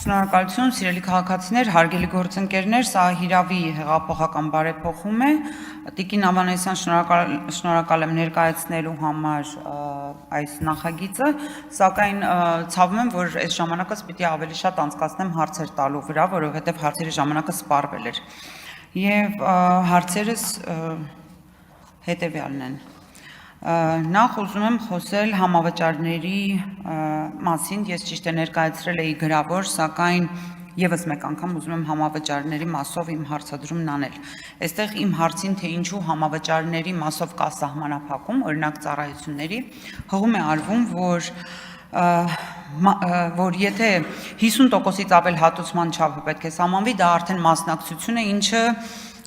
Շնորհակալություն, սիրելի քաղաքացիներ, հարգելի գործընկերներ, սա հիրավի հեղափոխական բարեփոխում է։ Տիկին Ավանեսյան, շնորհակալ եմ ներկայացնելու համար այս նախագիծը, սակայն ցավում եմ, որ այս ժամանակս պիտի ավելի շատ անցկացնեմ հարցեր տալու վրա, որովհետև հարցերի ժամանակը սպառվել էր։ Եվ հարցերս հետևյալն են։ Նախ ուզում եմ խոսել համավճարների մասին, ես ճիշտ է ներկայացրել էի գրավոր, սակայն եւս մեկ անգամ ուզում եմ համավճարների մասով իմ հարցադրումն անել։ Այստեղ իմ հարցին, թե ինչու համավճարների մասով կա սահմանափակում, օրինակ ծառայությունների, հղում է արվում, որ եթե 50%-ից ավել հատուցման չափը պետք է սահմանվի, դա արդեն մասնակցություն է, ինչը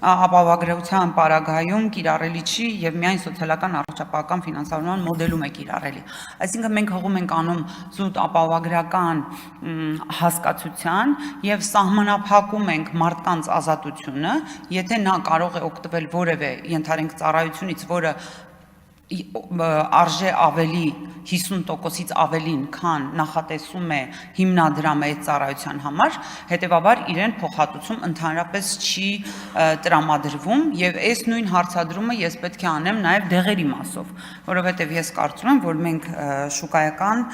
ապահովագրության պարագայում կիրառելի չի եւ միայն սոցիալական առողջապահական ֆինանսավորման մոդելում է կիրառելի։ Այսինքն մենք հողում ենք անում զուտ ապահովագրական հասկացության եւ սահմանափակում ենք մարդկանց ազատությունը, եթե նա կարող է օգտվել որևէ ենթարենք ծառայությունից, որը արժե ավելի 50%-ից ավելին, քան նախատեսում է հիմնադրամը այդ ծառայության համար, հետևաբար իրեն փոխհատուցում ընդհանրապես չի տրամադրվում եւ այս նույն հարցադրումը ես պետք է անեմ նաեւ դեղերի մասով, որովհետեւ ես կարծում եմ, որ մենք շուկայական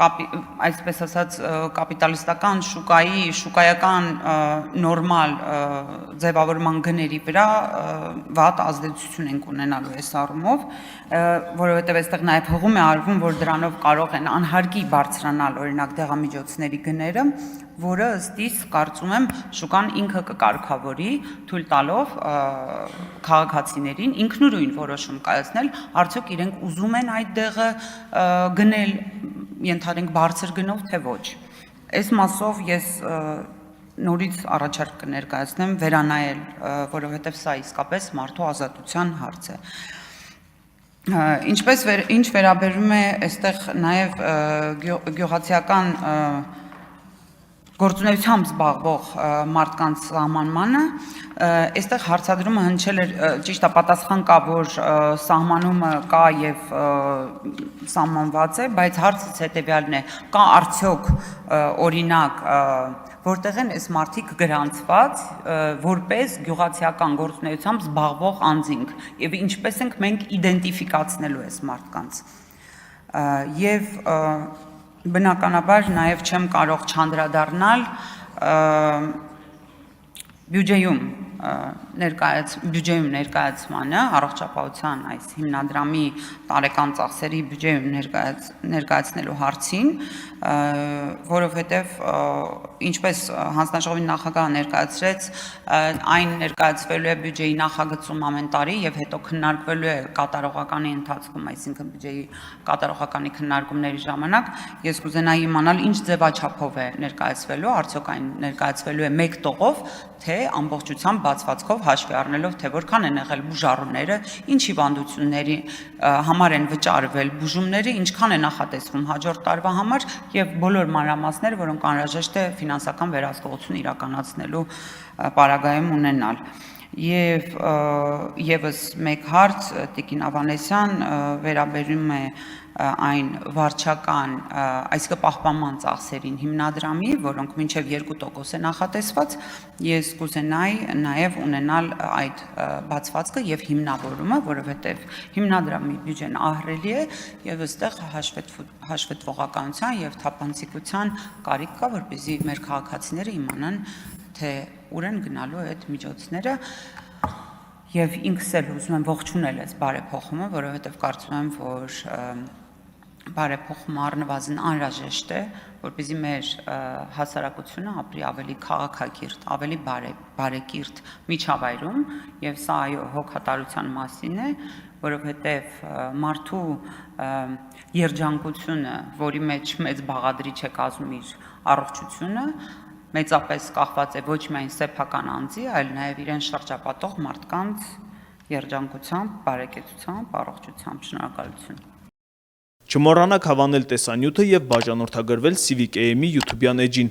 այսպես ասած կապիտալիստական շուկայական նորմալ ձևավորման գների վրա վատ ազդեցություն ենք ունենալու այս առումով, որովհետև այստեղ նաև հղում է արվում, որ դրանով կարող են անհարկի բարձրանալ օրինակ դեղամիջոցների գները, որը ըստ իս կարծում եմ շուկան ինքը կկարգավորի, թույլ տալով քաղաքացիներին ինքնուրույն որոշում կայացնել, արդյոք իրենք ուզում են այդ դեղը գնել ենթարենք բարձր գնով, թե ոչ։ Այս մասով ես նորից առաջարկ կներկայացնեմ վերանայել, որովհետև սա իսկապես մարդու ազատության հարց է։ Ինչ վերաբերում է այստեղ նաև գյուղացիական գործունեությամբ զբաղվող մարդկանց սահմանմանը, այստեղ հարցադրումը հնչել էր, ճիշտ է, պատասխան կա, որ սահմանումը կա եւ սահմանված է, բայց հարցից հետեւյալն է, կա արդյոք օրինակ, որտեղ են այս մարդիկ գրանցված որպես գյուղացիական գործունեությամբ զբաղվող անձինք եւ ինչպես ենք մենք իդենտիֆիկացնելու այս մարդկանց։ Եւ բնականաբար նաև չեմ կարող չանդրադառնալ բյուջեում ներկայացմանը, առողջապահության այս հիմնադրամի տարեկան ծախսերի բյուջեում ներկայացնելու հարցին, որովհետև ինչպես հանձնաժողովի նախագահը ներկայացրեց, այն ներկայացվելու է բյուջեի նախագծում ամեն տարի եւ հետո քննարկվելու է կատարողականի ընթացքում, այսինքն բյուջեի կատարողականի քննարկումների ժամանակ, ես կուզենայի իմանալ ինչ ձևաչափով է ներկայացվելու, արդյոք այն ներկայացվելու է մեկ տողով, թե ամբողջությամբ բացվածքով հաշվի առնելով, թե որքան են եղել բուժառուները, ինչ հիվանդությունների համար են վճարվել բուժումները, ինչքան է նախատեսվում հաջորդ տարվա համար եւ բոլոր մանրամասները, որոնք անհրաժեշտ է ֆինանսական վերահսկողություն իրականացնելու պարագայում ունենալ։ Եվ եւս մեկ հարց Տիկին Ավանեսյան վերաբերում է այն վարչական, այսինքն պահպանման ծախսերին հիմնադրամի, որոնք մինչև 2% է նախատեսված, ես կուզենայի նաև ունենալ այդ բացվածքը եւ հիմնավորումը, որովհետեւ հիմնադրամի բյուջեն ահռելի է եւ այստեղ հաշվետվողականության եւ թափանցիկության կարիք կա, որպեսզի մեր քաղաքացիները իմանան, թե ուր են գնալու այդ միջոցները եւ ինքս էլ ուզում եմ ողջունել այս բարեփոխումը, որովհետեւ կարծում եմ, որ բարեփոխումը առնվազն անհրաժեշտ է, որպեսզի մեր հասարակությունը ապրի ավելի քաղաքակիրթ, ավելի բարեկիրթ միջավայրում եւ սա այո հոգատարության մասին է, որովհետեւ մարդու երջանկությունը, որի մեջ մեծ բաղադրիչ է կազմում իր առողջությունը, մեծապես կախված է ոչ միայն սեփական անձի, այլ նաև իրեն շրջապատող մարդկանց երջանկությամբ, բարեկեցությամբ, առողջությամբ։ Շնորհակալություն։ Չմոռանաք հավանել տեսանյութը եւ բաժանորդագրվել Civic AM-ի YouTube-յան էջին։